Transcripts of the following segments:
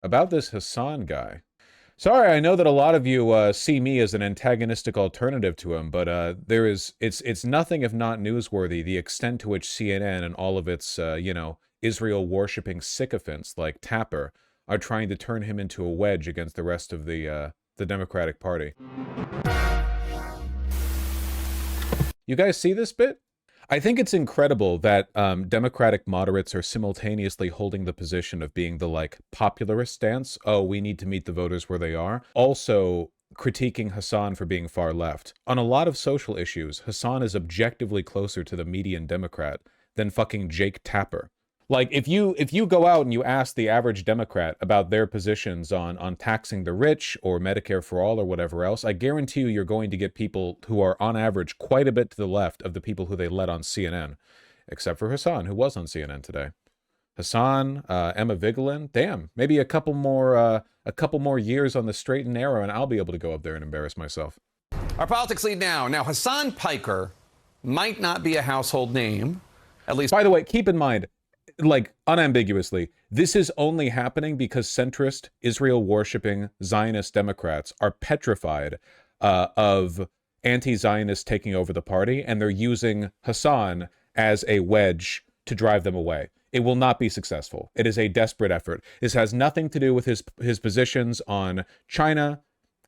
about this Hasan guy. Sorry, I know that a lot of you see me as an antagonistic alternative to him, but it's nothing if not newsworthy the extent to which CNN and all of its Israel worshipping sycophants like Tapper are trying to turn him into a wedge against the rest of the Democratic Party. You guys see this bit? I think it's incredible that Democratic moderates are simultaneously holding the position of being the, like, popularist stance, oh, we need to meet the voters where they are, also critiquing Hasan for being far left. On a lot of social issues, Hasan is objectively closer to the median Democrat than fucking Jake Tapper. Like, if you go out and you ask the average Democrat about their positions on taxing the rich or Medicare for all or whatever else, I guarantee you you're going to get people who are on average quite a bit to the left of the people who they let on CNN, except for Hasan, who was on CNN today. Hasan, Emma Vigeland, damn, maybe a couple more years on the straight and narrow, and I'll be able to go up there and embarrass myself. Our politics lead now. Now, Hasan Piker might not be a household name, at least. By the way, keep in mind, like, unambiguously, this is only happening because centrist, Israel-worshipping Zionist Democrats are petrified of anti-Zionists taking over the party, and they're using Hasan as a wedge to drive them away. It will not be successful. It is a desperate effort. This has nothing to do with his positions on China,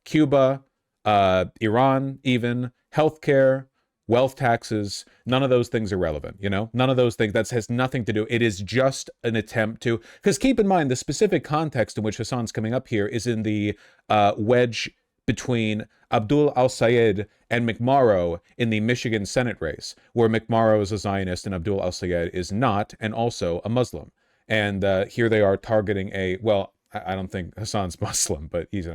Cuba, Iran, even, healthcare, wealth taxes. None of those things are relevant, you know? None of those things. That has nothing to do. It is just an attempt to... Because keep in mind, the specific context in which Hasan's coming up here is in the wedge between Abdul al-Sayed and McMorrow in the Michigan Senate race, where McMorrow is a Zionist and Abdul al-Sayed is not, and also a Muslim. And here they are targeting a... Well, I don't think Hasan's Muslim, but he's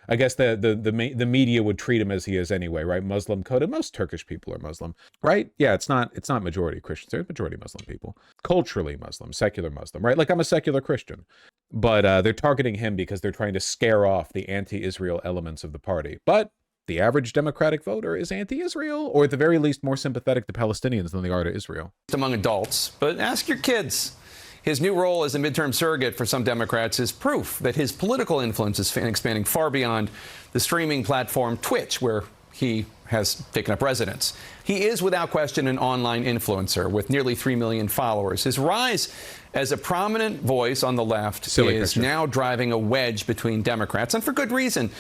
I guess the media would treat him as he is anyway, right? Muslim coded. Most Turkish people are Muslim, right? Yeah, it's not majority Christians. They're majority Muslim people, culturally Muslim, secular Muslim, right? Like, I'm a secular Christian, but they're targeting him because they're trying to scare off the anti-Israel elements of the party. But the average Democratic voter is anti-Israel, or at the very least more sympathetic to Palestinians than they are to Israel. Among adults, but ask your kids. His new role as a midterm surrogate for some Democrats is proof that his political influence is expanding far beyond the streaming platform Twitch, where he has taken up residence. He is, without question, an online influencer with nearly 3 million followers. His rise as a prominent voice on the left is now driving a wedge between Democrats, and for good reason.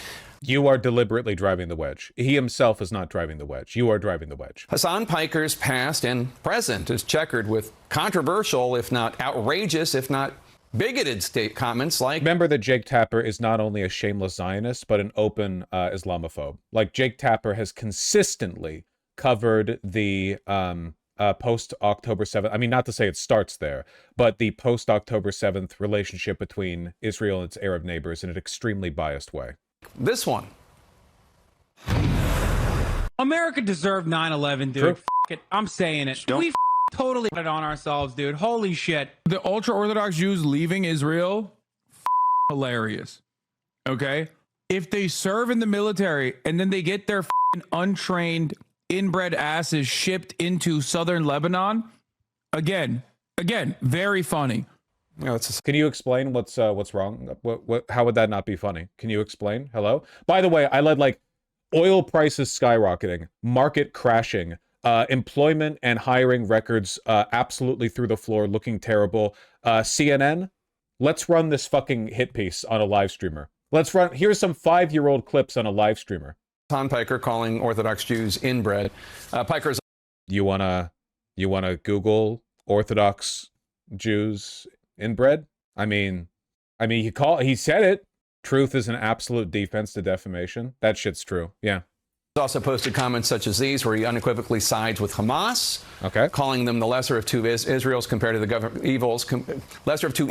You are deliberately driving the wedge. He himself is not driving the wedge. You are driving the wedge. Hasan Piker's past and present is checkered with controversial, if not outrageous, if not bigoted state comments like... Remember that Jake Tapper is not only a shameless Zionist, but an open Islamophobe. Like, Jake Tapper has consistently covered the post-October 7th... I mean, not to say it starts there, but the post-October 7th relationship between Israel and its Arab neighbors in an extremely biased way. This one. America deserved 9/11, dude. F it. I'm saying it. We totally put it on ourselves, dude. Holy shit. The ultra-Orthodox Jews leaving Israel, hilarious. Okay? If they serve in the military and then they get their untrained, inbred asses shipped into southern Lebanon, again, very funny. No, can you explain what's wrong? How would that not be funny? Can you explain? Hello? By the way, I led, like, oil prices skyrocketing, market crashing, employment and hiring records absolutely through the floor, looking terrible. CNN, let's run this fucking hit piece on a live streamer. Here's some 5-year-old clips on a live streamer. Hasan Piker calling Orthodox Jews inbred. Piker's... You wanna Google Orthodox Jews inbred? I mean, he said it. Truth is an absolute defense to defamation. That shit's true. Yeah. He's also posted comments such as these, where he unequivocally sides with Hamas, okay, calling them the lesser of two Israels compared to the government evils, lesser of two.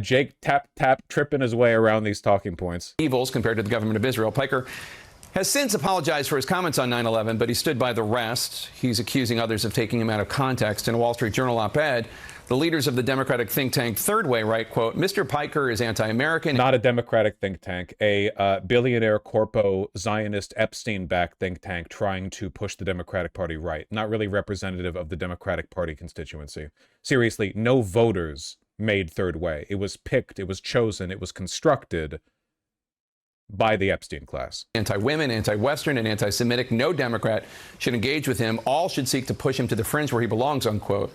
Jake tap tripping his way around these talking points. Evils compared to the government of Israel. Piker has since apologized for his comments on 9/11, but he stood by the rest. He's accusing others of taking him out of context. In a Wall Street Journal op-ed, the leaders of the Democratic think tank Third Way write, quote, Mr. Piker is anti-American. Not a Democratic think tank, a billionaire corpo Zionist Epstein-backed think tank trying to push the Democratic Party right. Not really representative of the Democratic Party constituency. Seriously, no voters made third way. It was picked, it was chosen, it was constructed by the Epstein class. Anti-women, anti-Western, and anti-Semitic. No Democrat should engage with him. All should seek to push him to the fringe where he belongs, unquote.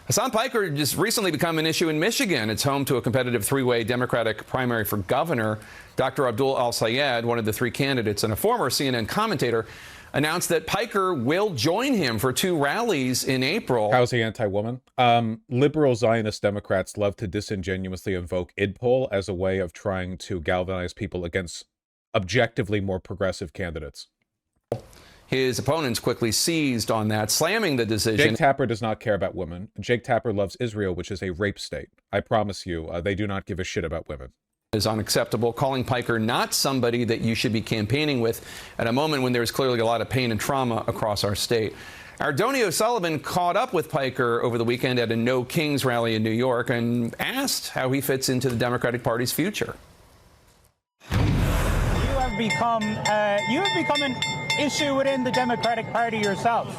Hasan Piker just recently become an issue in Michigan. It's home to a competitive three-way Democratic primary for governor. Dr. Abdul Al-Sayed, one of the three candidates and a former CNN commentator, announced that Piker will join him for 2 rallies in April. How's he anti-woman? Liberal Zionist Democrats love to disingenuously invoke id poll as a way of trying to galvanize people against objectively more progressive candidates. His opponents quickly seized on that, slamming the decision. Jake Tapper does not care about women. Jake Tapper loves Israel, which is a rape state. I promise you, they do not give a shit about women. Is unacceptable, calling Piker not somebody that you should be campaigning with at a moment when there's clearly a lot of pain and trauma across our state. Our Donnie O'Sullivan caught up with Piker over the weekend at a No Kings rally in New York and asked how he fits into the Democratic Party's future. You have become an issue within the Democratic Party yourself.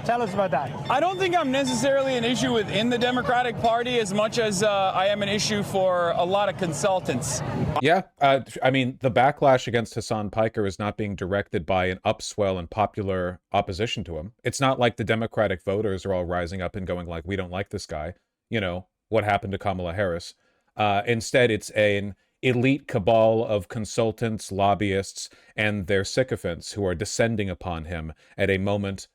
Tell us about that. I don't think I'm necessarily an issue within the Democratic Party as much as I am an issue for a lot of consultants. Yeah, I mean, the backlash against Hasan Piker is not being directed by an upswell and popular opposition to him. It's not like the Democratic voters are all rising up and going like, we don't like this guy. You know, what happened to Kamala Harris? Instead, it's an elite cabal of consultants, lobbyists, and their sycophants who are descending upon him at a moment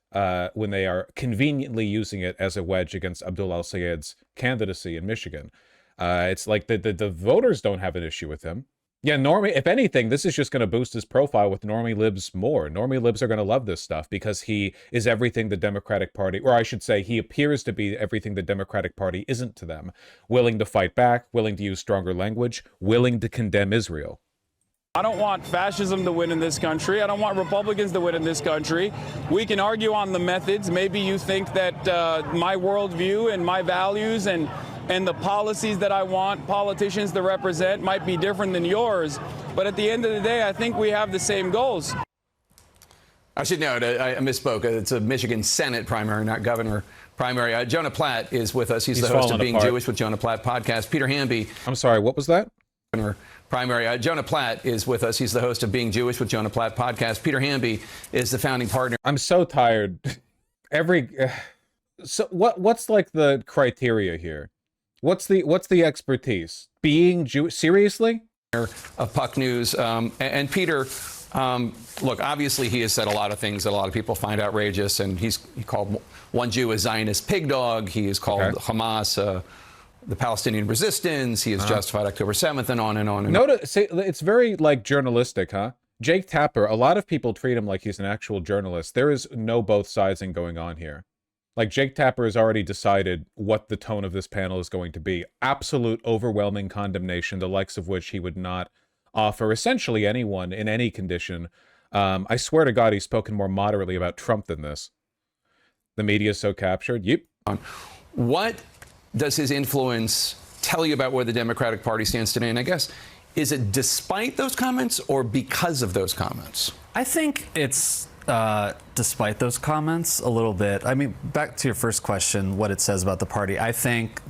when they are conveniently using it as a wedge against Abdul Al-Sayed's candidacy in Michigan. It's like the voters don't have an issue with him. Yeah, normie, if anything, this is just going to boost his profile with normie libs more. Normie libs are going to love this stuff because he is everything the Democratic Party, or I should say, he appears to be everything the Democratic Party isn't to them. Willing to fight back, willing to use stronger language, willing to condemn Israel. I don't want fascism to win in this country. I don't want Republicans to win in this country. We can argue on the methods. Maybe you think that my worldview and my values and the policies that I want politicians to represent might be different than yours. But at the end of the day, I think we have the same goals. I should note, I misspoke. It's a Michigan Senate primary, not governor primary. Jonah Platt is with us. He's the host of Being apart. Jewish with Jonah Platt podcast. Peter Hamby. I'm sorry, what was that? Primary. Jonah Platt is with us. He's the host of Being Jewish with Jonah Platt podcast. Peter Hamby is the founding partner. I'm so tired. So what's like the criteria here? What's the expertise? Being Jewish? Seriously? Of Puck News. And Peter, look, obviously he has said a lot of things that a lot of people find outrageous, and he called one Jew a Zionist pig dog. He has called Hamas the Palestinian resistance. He has justified October 7th and on and on. Notice, it's very like journalistic, huh? Jake Tapper, a lot of people treat him like he's an actual journalist. There is no both sidesing going on here. Like, Jake Tapper has already decided what the tone of this panel is going to be. Absolute overwhelming condemnation, the likes of which he would not offer essentially anyone in any condition. I swear to God, he's spoken more moderately about Trump than this. The media is so captured. Yep. What does his influence tell you about where the Democratic Party stands today? And I guess, is it despite those comments or because of those comments? I think it's despite those comments a little bit. I mean, back to your first question, what it says about the party. I think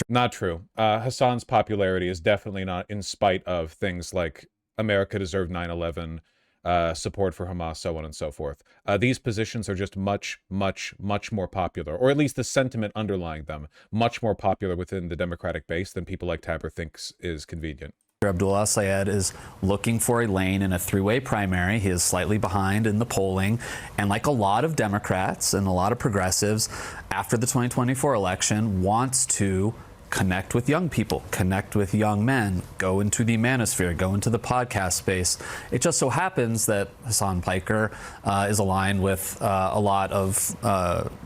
Not true. Hasan's popularity is definitely not in spite of things like America deserved 9/11, support for Hamas, so on and so forth. These positions are just much, much, much more popular, or at least the sentiment underlying them, much more popular within the Democratic base than people like Tapper thinks is convenient. Abdul Al-Sayed is looking for a lane in a three-way primary. He is slightly behind in the polling. And like a lot of Democrats and a lot of progressives, after the 2024 election, wants to connect with young people, connect with young men, go into the manosphere, go into the podcast space. It just so happens that Hasan Piker is aligned with a lot of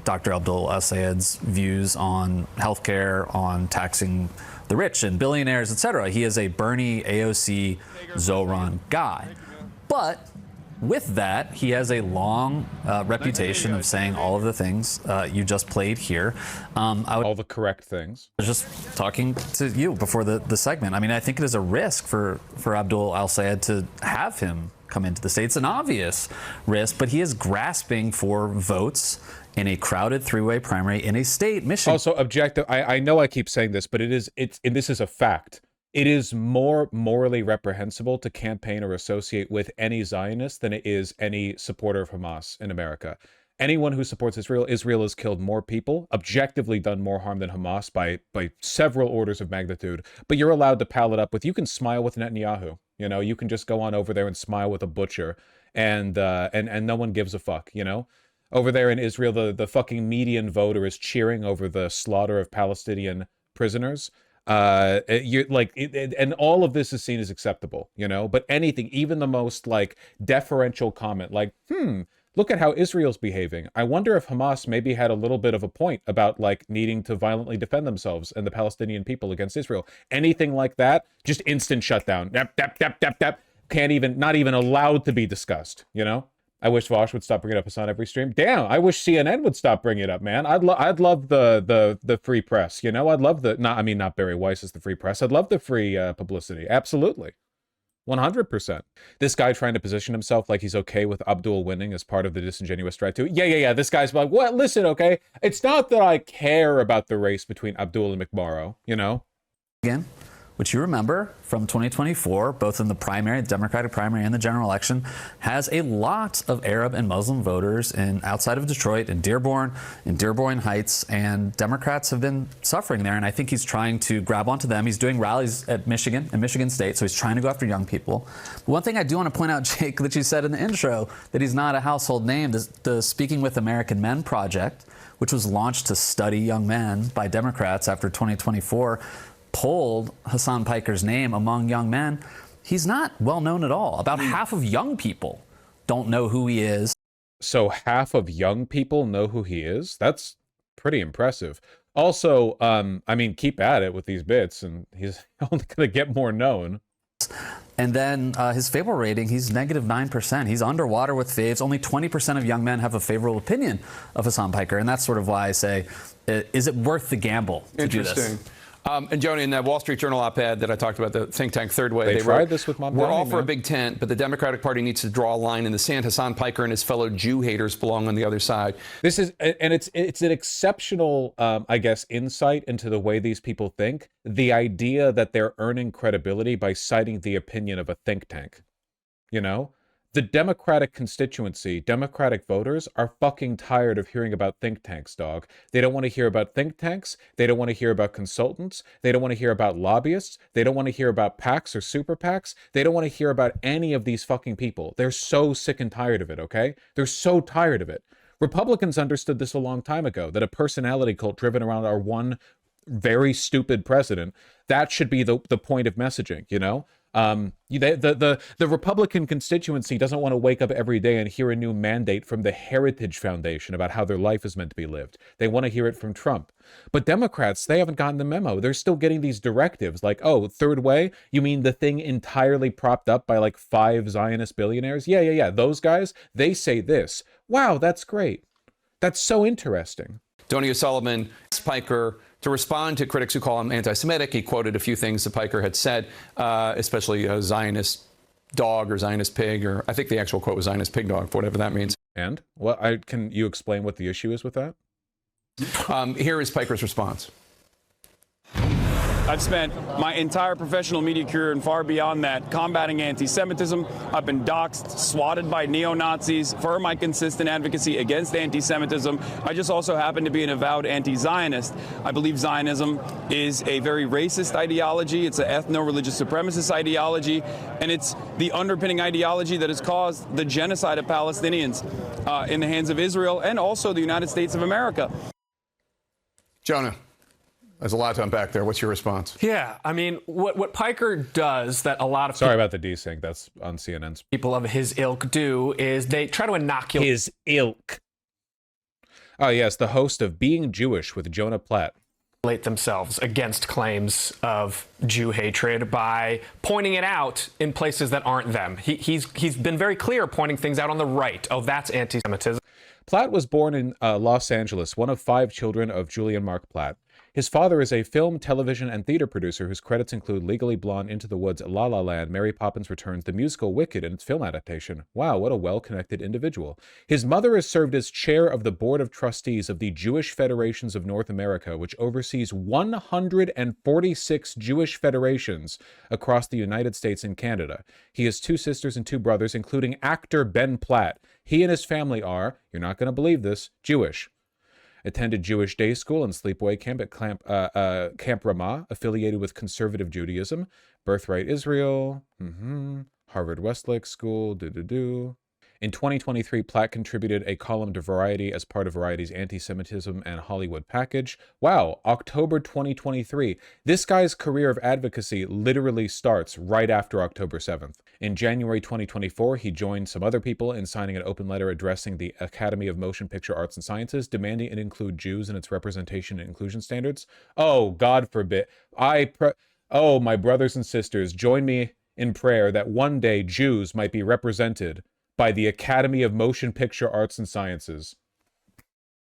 Dr. Abdul Al-Sayed's views on healthcare, on taxing the rich and billionaires, etc. He is a Bernie, AOC, Zoran guy. But with that, he has a long reputation of saying all of the things you just played here. All the correct things. I was just talking to you before the segment. I mean, I think it is a risk for Abdul Al-Sayed to have him come into the state. It's an obvious risk, but he is grasping for votes in a crowded three-way primary in a state, Michigan. Also, objective. I know I keep saying this, but this is a fact. It is more morally reprehensible to campaign or associate with any Zionist than it is any supporter of Hamas in America. Anyone who supports Israel has killed more people, objectively done more harm than Hamas by several orders of magnitude. But you're allowed to pal it up with, you can smile with Netanyahu. You know, you can just go on over there and smile with a butcher, and no one gives a fuck, you know? Over there in Israel, the fucking median voter is cheering over the slaughter of Palestinian prisoners. You're like, and all of this is seen as acceptable, you know? But anything, even the most like deferential comment, like, look at how Israel's behaving. I wonder if Hamas maybe had a little bit of a point about like needing to violently defend themselves and the Palestinian people against Israel. Anything like that, just instant shutdown. Can't even, not even allowed to be discussed, you know? I wish Vaush would stop bringing it up on every stream. Damn, I wish CNN would stop bringing it up, man. I'd love the free press, you know? I'd love not Barry Weiss is the free press. I'd love the free publicity. Absolutely. 100%. This guy trying to position himself like he's okay with Abdul winning as part of the disingenuous threat to it. Yeah. This guy's like, what? Listen, okay? It's not that I care about the race between Abdul and McMorrow, you know? Again, which you remember from 2024, both in the primary, the Democratic primary and the general election, has a lot of Arab and Muslim voters outside of Detroit, in Dearborn Heights, and Democrats have been suffering there. And I think he's trying to grab onto them. He's doing rallies at Michigan State, so he's trying to go after young people. But one thing I do want to point out, Jake, that you said in the intro, that he's not a household name, the Speaking with American Men project, which was launched to study young men by Democrats after 2024, polled Hasan Piker's name among young men. He's not well known at all. About half of young people don't know who he is. So half of young people know who he is? That's pretty impressive. Also, I mean, keep at it with these bits, and he's only going to get more known. And then his favorable rating, he's -9%. He's underwater with faves. Only 20% of young men have a favorable opinion of Hasan Piker. And that's sort of why I say, is it worth the gamble to do this? Interesting. And Joni, in that Wall Street Journal op-ed that I talked about, the think tank Third Way, they tried this with Mom we're Downey, all for man. a big tent, but the Democratic Party needs to draw a line in the sand. Hasan Piker and his fellow Jew haters belong on the other side. This is, and it's an exceptional, I guess, insight into the way these people think. The idea that they're earning credibility by citing the opinion of a think tank, you know? The Democratic constituency, Democratic voters, are fucking tired of hearing about think tanks, dog. They don't want to hear about think tanks. They don't want to hear about consultants. They don't want to hear about lobbyists. They don't want to hear about PACs or super PACs. They don't want to hear about any of these fucking people. They're so sick and tired of it, okay? They're so tired of it. Republicans understood this a long time ago, that a personality cult driven around our one very stupid president, that should be the point of messaging, you know? The Republican constituency doesn't want to wake up every day and hear a new mandate from the Heritage Foundation about how their life is meant to be lived. They want to hear it from Trump. But Democrats, they haven't gotten the memo. They're still getting these directives like, oh, Third Way? You mean the thing entirely propped up by like 5 Zionist billionaires? Yeah. Those guys, they say this. Wow, that's great. That's so interesting. Donny O'Sullivan, Piker, to respond to critics who call him anti-Semitic, he quoted a few things that Piker had said, especially a Zionist dog or Zionist pig, or I think the actual quote was Zionist pig dog, whatever that means. And can you explain what the issue is with that? Here is Piker's response. I've spent my entire professional media career and far beyond that combating anti-Semitism. I've been doxxed, swatted by neo-Nazis for my consistent advocacy against anti-Semitism. I just also happen to be an avowed anti-Zionist. I believe Zionism is a very racist ideology. It's an ethno-religious supremacist ideology, and it's the underpinning ideology that has caused the genocide of Palestinians in the hands of Israel and also the United States of America. Jonah. There's a lot to unpack there. What's your response? Yeah, I mean, what Piker does that a lot of Sorry about the desync. That's on CNN's. people of his ilk do is they try to inoculate His ilk. Oh, yes, the host of Being Jewish with Jonah Platt. themselves against claims of Jew hatred by pointing it out in places that aren't them. He's been very clear pointing things out on the right. Oh, that's anti-Semitism. Platt was born in Los Angeles, one of 5 children of Julie and Mark Platt. His father is a film, television, and theater producer whose credits include Legally Blonde, Into the Woods, La La Land, Mary Poppins Returns, the musical Wicked, and its film adaptation. Wow, what a well-connected individual. His mother has served as chair of the Board of Trustees of the Jewish Federations of North America, which oversees 146 Jewish federations across the United States and Canada. He has 2 sisters and 2 brothers, including actor Ben Platt. He and his family are, you're not going to believe this, Jewish. Attended Jewish day school and sleepaway camp at Camp Ramah, affiliated with conservative Judaism. Birthright Israel. Harvard Westlake School. In 2023, Platt contributed a column to Variety as part of Variety's anti-Semitism and Hollywood package. Wow, October 2023. This guy's career of advocacy literally starts right after October 7th. In January 2024, he joined some other people in signing an open letter addressing the Academy of Motion Picture Arts and Sciences, demanding it include Jews in its representation and inclusion standards. Oh, God forbid. Oh, my brothers and sisters, join me in prayer that one day Jews might be represented by the Academy of Motion Picture Arts and Sciences.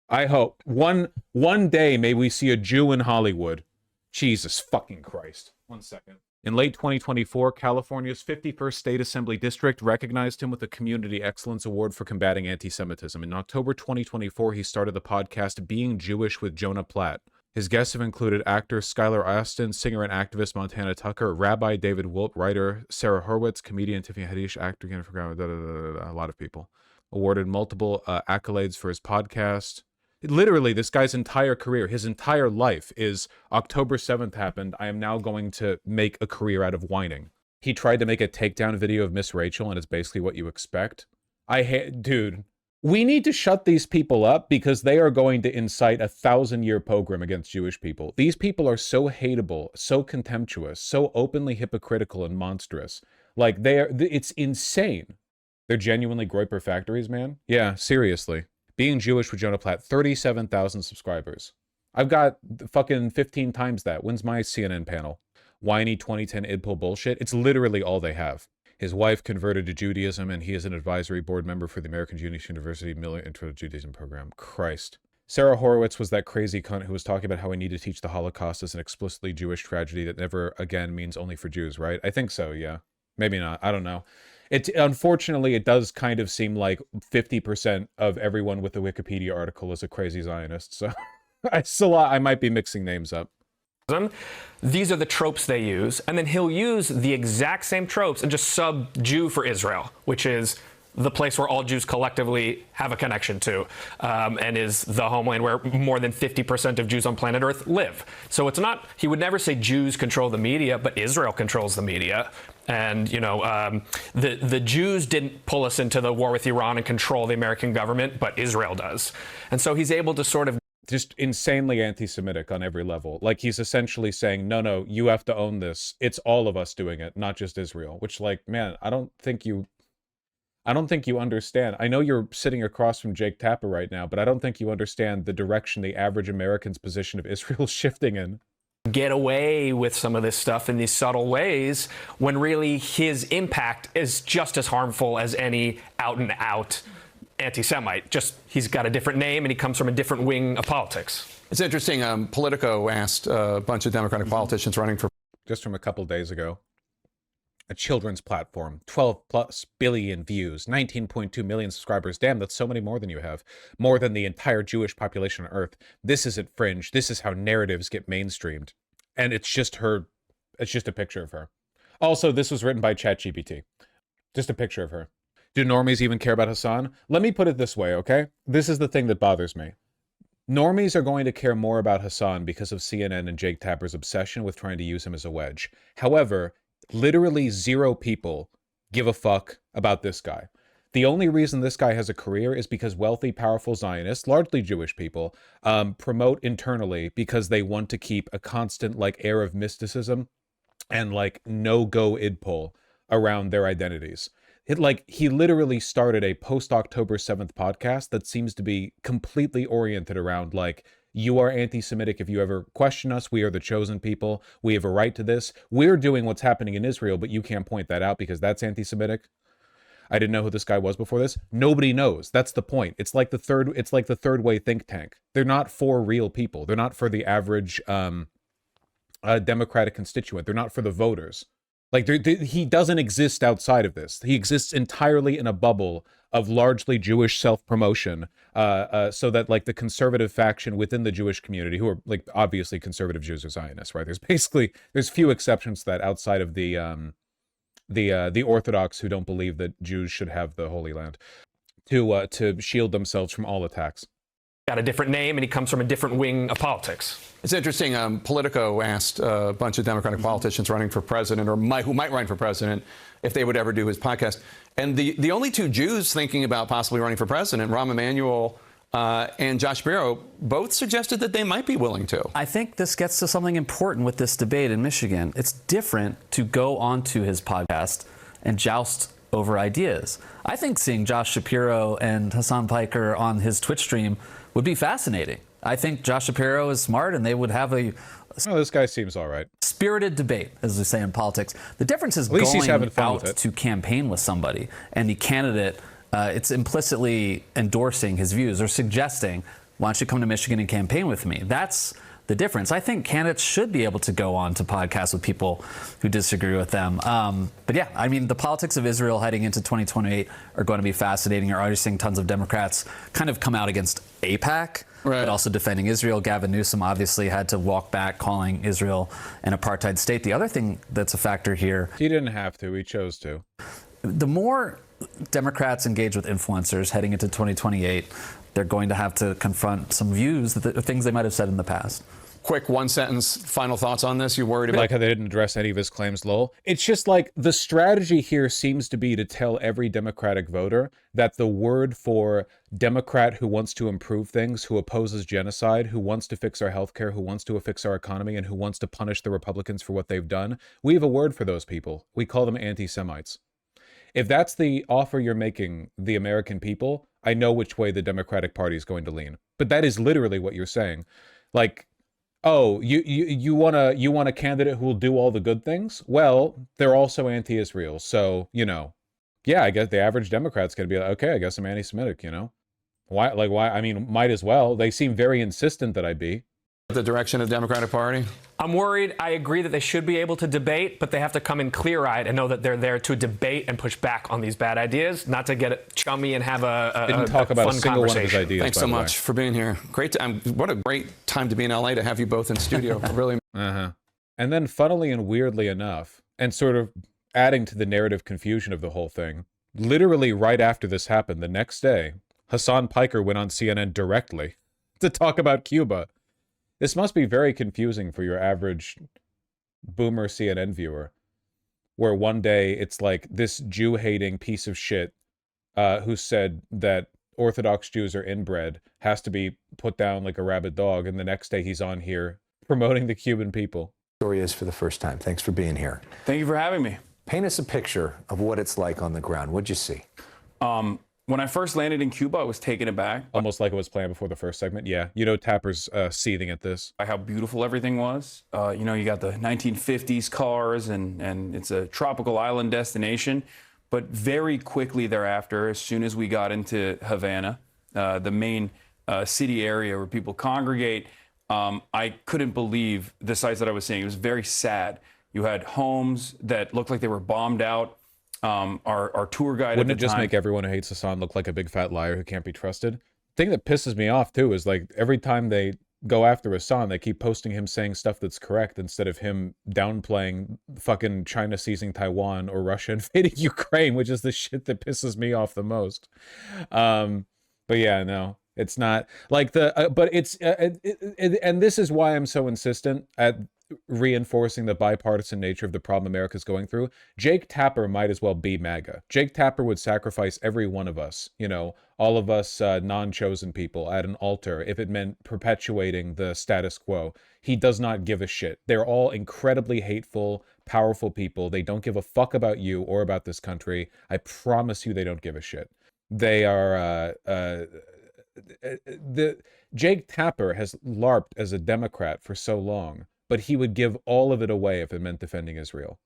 I hope one day may we see a Jew in Hollywood. Jesus fucking Christ. 1 second. In late 2024, California's 51st State Assembly District recognized him with a Community Excellence Award for combating anti-Semitism. In October 2024, he started the podcast Being Jewish with Jonah Platt. His guests have included actor Skylar Astin, singer and activist Montana Tucker, Rabbi David Wolpe, writer Sarah Horwitz, comedian Tiffany Haddish, actor a lot of people. Awarded multiple accolades for his podcast. Literally, this guy's entire career, his entire life is October 7th happened. I am now going to make a career out of whining. He tried to make a takedown video of Miss Rachel, and it's basically what you expect. Dude. We need to shut these people up because they are going to incite a 1,000-year pogrom against Jewish people. These people are so hateable, so contemptuous, so openly hypocritical and monstrous. Like, it's insane. They're genuinely Groyper factories, man. Yeah, seriously. Being Jewish with Jonah Platt, 37,000 subscribers. I've got fucking 15 times that. When's my CNN panel? Whiny 2010 idpol bullshit. It's literally all they have. His wife converted to Judaism, and he is an advisory board member for the American Jewish University Miller Intro to Judaism program. Christ. Sarah Horwitz was that crazy cunt who was talking about how we need to teach the Holocaust as an explicitly Jewish tragedy that never again means only for Jews, right? I think so, yeah. Maybe not. I don't know. Unfortunately, it does kind of seem like 50% of everyone with the Wikipedia article is a crazy Zionist, so I might be mixing names up. These are the tropes they use, and then he'll use the exact same tropes and just sub-Jew for Israel, which is the place where all Jews collectively have a connection to, and is the homeland where more than 50% of Jews on planet Earth live. So it's not, he would never say Jews control the media, but Israel controls the media. And, you know, the Jews didn't pull us into the war with Iran and control the American government, but Israel does. And so he's able to sort of just insanely anti-Semitic on every level. Like, he's essentially saying, no, you have to own this. It's all of us doing it, not just Israel. Which, like, man, I don't think you understand. I know you're sitting across from Jake Tapper right now, but I don't think you understand the direction the average American's position of Israel is shifting in. Get away with some of this stuff in these subtle ways when really his impact is just as harmful as any out-and-out anti-Semite. Just he's got a different name and he comes from a different wing of politics. It's interesting. Politico asked a bunch of Democratic politicians running for just from a couple days ago. A children's platform, 12+ billion views, 19.2 million subscribers. Damn, that's so many more than you have. More than the entire Jewish population on Earth. This isn't fringe. This is how narratives get mainstreamed. And it's just her. It's just a picture of her. Also, this was written by ChatGPT. Just a picture of her. Do normies even care about Hasan? Let me put it this way, okay? This is the thing that bothers me. Normies are going to care more about Hasan because of CNN and Jake Tapper's obsession with trying to use him as a wedge. However, literally 0 people give a fuck about this guy. The only reason this guy has a career is because wealthy, powerful Zionists, largely Jewish people, promote internally because they want to keep a constant, like, air of mysticism and, like, no-go idpol around their identities. He literally started a post-October 7th podcast that seems to be completely oriented around, like, you are anti-Semitic if you ever question us. We are the chosen people. We have a right to this. We're doing what's happening in Israel, but you can't point that out because that's anti-Semitic. I didn't know who this guy was before this. Nobody knows. That's the point. It's like the third way think tank. They're not for real people. They're not for the average Democratic constituent. They're not for the voters. Like he doesn't exist outside of this. He exists entirely in a bubble of largely Jewish self-promotion, so that like the conservative faction within the Jewish community, who are like obviously conservative Jews or Zionists, right? There's few exceptions to that outside of the Orthodox who don't believe that Jews should have the Holy Land, to shield themselves from all attacks. Got a different name, and he comes from a different wing of politics. It's interesting. Politico asked a bunch of Democratic politicians running for president, or who might run for president, if they would ever do his podcast. And the only two Jews thinking about possibly running for president, Rahm Emanuel and Josh Shapiro, both suggested that they might be willing to. I think this gets to something important with this debate in Michigan. It's different to go onto his podcast and joust over ideas. I think seeing Josh Shapiro and Hasan Piker on his Twitch stream would be fascinating. I think Josh Shapiro is smart, and they would have a this guy seems all right. Spirited debate, as we say in politics. The difference is At least he's going having fun out with it. to campaign with somebody, and the candidate, it's implicitly endorsing his views or suggesting, why don't you come to Michigan and campaign with me? That's the difference. I think candidates should be able to go on to podcasts with people who disagree with them. But yeah, I mean, the politics of Israel heading into 2028 are going to be fascinating. You're already seeing tons of Democrats kind of come out against AIPAC, right, but also defending Israel. Gavin Newsom obviously had to walk back, calling Israel an apartheid state. The other thing that's a factor here... He didn't have to. He chose to. The more Democrats engage with influencers heading into 2028, they're going to have to confront some views, things they might have said in the past. Quick one-sentence final thoughts on this. You worried about... Like how they didn't address any of his claims, lol. It's just like the strategy here seems to be to tell every Democratic voter that the word for Democrat who wants to improve things, who opposes genocide, who wants to fix our healthcare, who wants to fix our economy, and who wants to punish the Republicans for what they've done, we have a word for those people. We call them anti-Semites. If that's the offer you're making the American people, I know which way the Democratic Party is going to lean. But that is literally what you're saying. Like, oh, you want a candidate who will do all the good things? Well, they're also anti-Israel. So, yeah, I guess the average Democrat's going to be like, okay, I guess I'm anti-Semitic, Why? I mean, might as well. They seem very insistent that I be. the direction of the Democratic Party? I'm worried. I agree that they should be able to debate, but they have to come in clear-eyed and know that they're there to debate and push back on these bad ideas, not to get it chummy and have a Didn't talk about fun a single one of his conversation. ideas. Thanks so much for being here. Great. What a great time to be in LA to have you both in studio. Really. And then, funnily and weirdly enough, and sort of adding to the narrative confusion of the whole thing, literally right after this happened, the next day, Hasan Piker went on CNN directly to talk about Cuba. This must be very confusing for your average boomer CNN viewer, where one day it's like this Jew-hating piece of shit who said that Orthodox Jews are inbred has to be put down like a rabid dog, and the next day he's on here promoting the Cuban people. Story is for the first time. Thanks for being here. Thank you for having me. Paint us a picture of what it's like on the ground. What'd you see? When I first landed in Cuba, I was taken aback Almost like it was planned before the first segment. Yeah, you know Tapper's seething at this. by how beautiful everything was. You know, you got the 1950s cars, and it's a tropical island destination. But very quickly thereafter, as soon as we got into Havana, the main city area where people congregate, I couldn't believe the sights that I was seeing. It was very sad. You had homes that looked like they were bombed out. Our tour guide Wouldn't at it the just time, make everyone who hates Hasan look like a big fat liar who can't be trusted? The thing that pisses me off too is like every time they go after Hasan, they keep posting him saying stuff that's correct instead of him downplaying fucking China seizing Taiwan or Russia invading Ukraine, which is the shit that pisses me off the most. But yeah, no, it's not like the. But it's and this is why I'm so insistent at reinforcing the bipartisan nature of the problem America's going through. Jake Tapper might as well be MAGA. Jake Tapper would sacrifice every one of us, you know, all of us non-chosen people at an altar if it meant perpetuating the status quo. He does not give a shit. They're all incredibly hateful, powerful people. They don't give a fuck about you or about this country. I promise you they don't give a shit. They are Jake Tapper has LARPed as a Democrat for so long, but he would give all of it away if it meant defending Israel.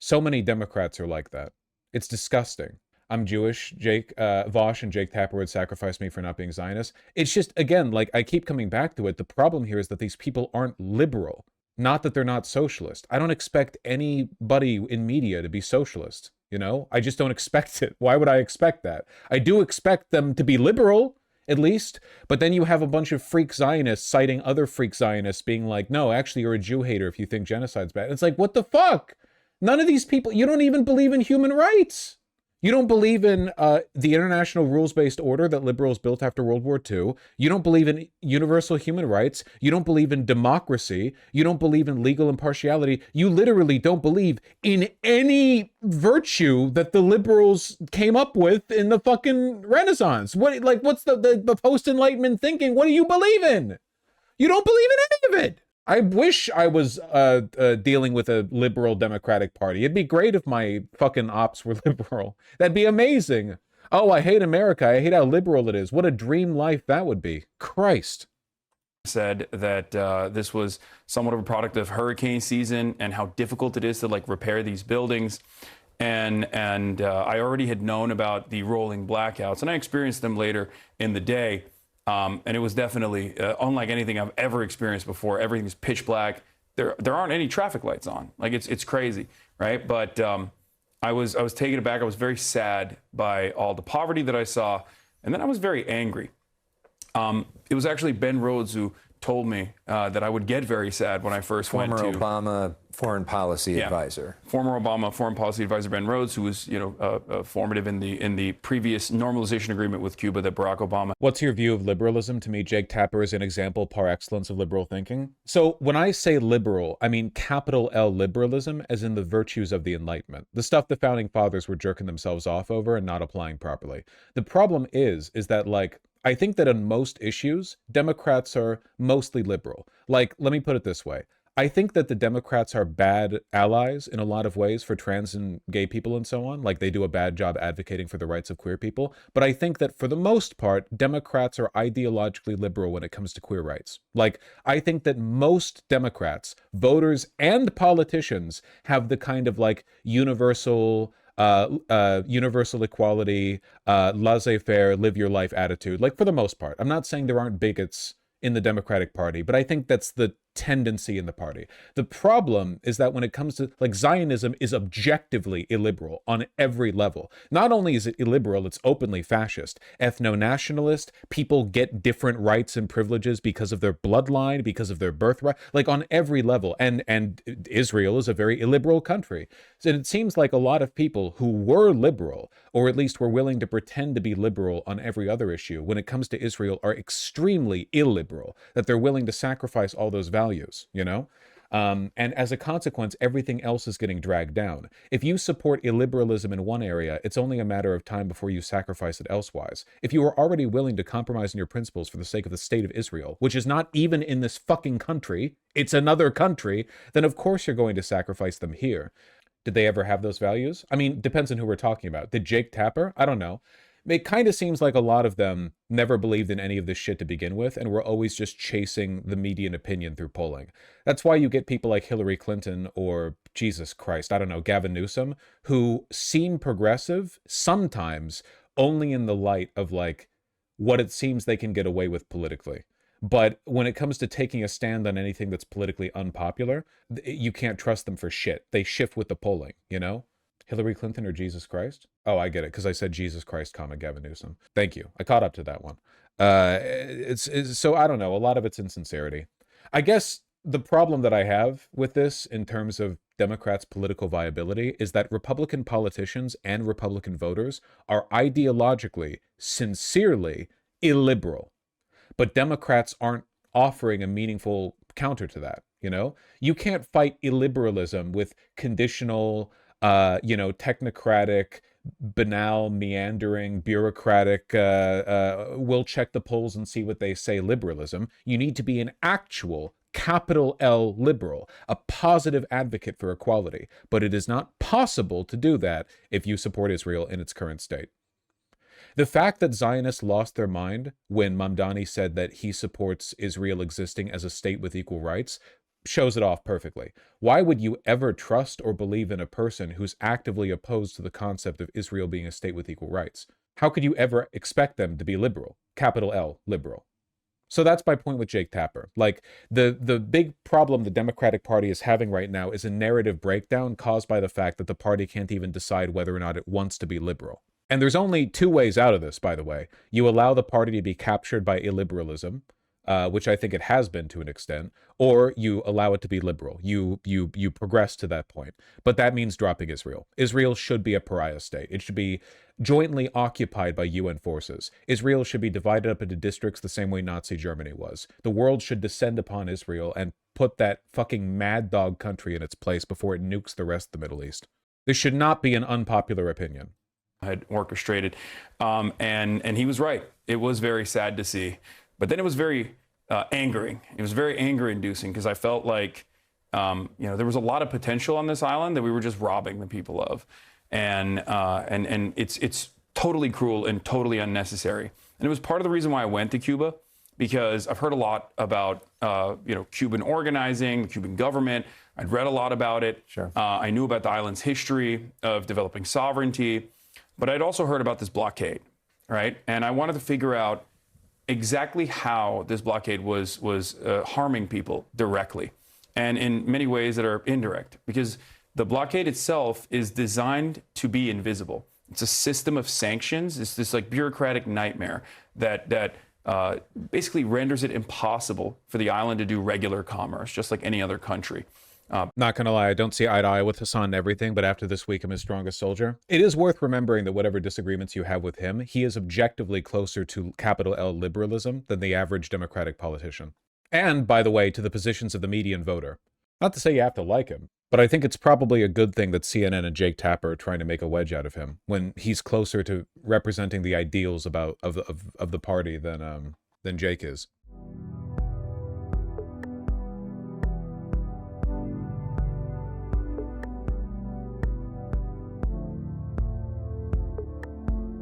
So many Democrats are like that. It's disgusting. I'm Jewish, Jake Vaush and Jake Tapper would sacrifice me for not being Zionist. It's just, again, like I keep coming back to it. The problem here is that these people aren't liberal, not that they're not socialist. I don't expect anybody in media to be socialist. You know, I just don't expect it. Why would I expect that? I do expect them to be liberal, at least, but then you have a bunch of freak Zionists citing other freak Zionists being like, no, actually, you're a Jew hater if you think genocide's bad. It's like, what the fuck? None of these people, you don't even believe in human rights. You don't believe in the international rules-based order that liberals built after World War II. You don't believe in universal human rights. You don't believe in democracy. You don't believe in legal impartiality. You literally don't believe in any virtue that the liberals came up with in the fucking Renaissance. What's the post-Enlightenment thinking? What do you believe in? You don't believe in any of it. I wish I was dealing with a liberal Democratic Party. It'd be great if my fucking ops were liberal. That'd be amazing. Oh, I hate America. I hate how liberal it is. What a dream life that would be. Christ. Said that this was somewhat of a product of hurricane season and how difficult it is to like repair these buildings. And I already had known about the rolling blackouts, and I experienced them later in the day. And it was definitely unlike anything I've ever experienced before. Everything's pitch black. There aren't any traffic lights on. Like it's crazy, right? But I was taken aback. I was very sad by all the poverty that I saw, and then I was very angry. It was actually Ben Rhodes who told me that I would get very sad when I first went to Obama foreign policy advisor. Former Obama foreign policy advisor Ben Rhodes, who was formative in the previous normalization agreement with Cuba that Barack Obama. What's your view of liberalism? To me, Jake Tapper is an example par excellence of liberal thinking. So when I say liberal, I mean capital L liberalism, as in the virtues of the Enlightenment, the stuff the founding fathers were jerking themselves off over and not applying properly. The problem is that like, I think that on most issues, Democrats are mostly liberal. Like, let me put it this way. I think that the Democrats are bad allies in a lot of ways for trans and gay people and so on. Like, they do a bad job advocating for the rights of queer people. But I think that for the most part, Democrats are ideologically liberal when it comes to queer rights. Like, I think that most Democrats, voters and politicians, have the kind of like universal equality, laissez-faire, live your life attitude, like for the most part. I'm not saying there aren't bigots in the Democratic Party, but I think that's the tendency in the party. The problem is that when it comes to, like, Zionism is objectively illiberal on every level. Not only is it illiberal, it's openly fascist, ethno-nationalist. People get different rights and privileges because of their bloodline, because of their birthright, like on every level. And Israel is a very illiberal country. So it seems like a lot of people who were liberal, or at least were willing to pretend to be liberal on every other issue, when it comes to Israel, are extremely illiberal, that they're willing to sacrifice all those values, you know? And as a consequence, everything else is getting dragged down. If you support illiberalism in one area, it's only a matter of time before you sacrifice it elsewise. If you are already willing to compromise on your principles for the sake of the state of Israel, which is not even in this fucking country, it's another country, then of course you're going to sacrifice them here. Did they ever have those values? I mean, depends on who we're talking about. Did Jake Tapper? I don't know. It kind of seems like a lot of them never believed in any of this shit to begin with, and were always just chasing the median opinion through polling. That's why you get people like Hillary Clinton or, Jesus Christ, I don't know, Gavin Newsom, who seem progressive sometimes only in the light of like what it seems they can get away with politically. But when it comes to taking a stand on anything that's politically unpopular, you can't trust them for shit. They shift with the polling, you know? Hillary Clinton or Jesus Christ? Oh, I get it, because I said Jesus Christ, Gavin Newsom. Thank you. I caught up to that one. So I don't know. A lot of it's insincerity. I guess the problem that I have with this in terms of Democrats' political viability is that Republican politicians and Republican voters are ideologically, sincerely illiberal. But Democrats aren't offering a meaningful counter to that, you know? You can't fight illiberalism with conditional, technocratic, banal, meandering, bureaucratic, we'll check the polls and see what they say liberalism. You need to be an actual capital L liberal, a positive advocate for equality. But it is not possible to do that if you support Israel in its current state. The fact that Zionists lost their mind when Mamdani said that he supports Israel existing as a state with equal rights shows it off perfectly. Why would you ever trust or believe in a person who's actively opposed to the concept of Israel being a state with equal rights? How could you ever expect them to be liberal? Capital L, liberal. So that's my point with Jake Tapper. Like, the big problem the Democratic Party is having right now is a narrative breakdown caused by the fact that the party can't even decide whether or not it wants to be liberal. And there's only two ways out of this, by the way. You allow the party to be captured by illiberalism, which I think it has been to an extent, or you allow it to be liberal. You progress to that point. But that means dropping Israel. Israel should be a pariah state. It should be jointly occupied by UN forces. Israel should be divided up into districts the same way Nazi Germany was. The world should descend upon Israel and put that fucking mad dog country in its place before it nukes the rest of the Middle East. This should not be an unpopular opinion. Had orchestrated, and he was right. It was very sad to see, but then it was very angering. It was very anger-inducing because I felt like there was a lot of potential on this island that we were just robbing the people of, and it's totally cruel and totally unnecessary. And it was part of the reason why I went to Cuba, because I've heard a lot about Cuban organizing, the Cuban government. I'd read a lot about it. Sure. I knew about the island's history of developing sovereignty. But I'd also heard about this blockade, right? And I wanted to figure out exactly how this blockade was harming people directly, and in many ways that are indirect, because the blockade itself is designed to be invisible. It's a system of sanctions. It's this like bureaucratic nightmare that basically renders it impossible for the island to do regular commerce, just like any other country. Not gonna lie, I don't see eye to eye with Hasan and everything, but after this week, I'm his strongest soldier. It is worth remembering that whatever disagreements you have with him, he is objectively closer to capital L liberalism than the average Democratic politician. And, by the way, to the positions of the median voter. Not to say you have to like him, but I think it's probably a good thing that CNN and Jake Tapper are trying to make a wedge out of him when he's closer to representing the ideals of the party than Jake is.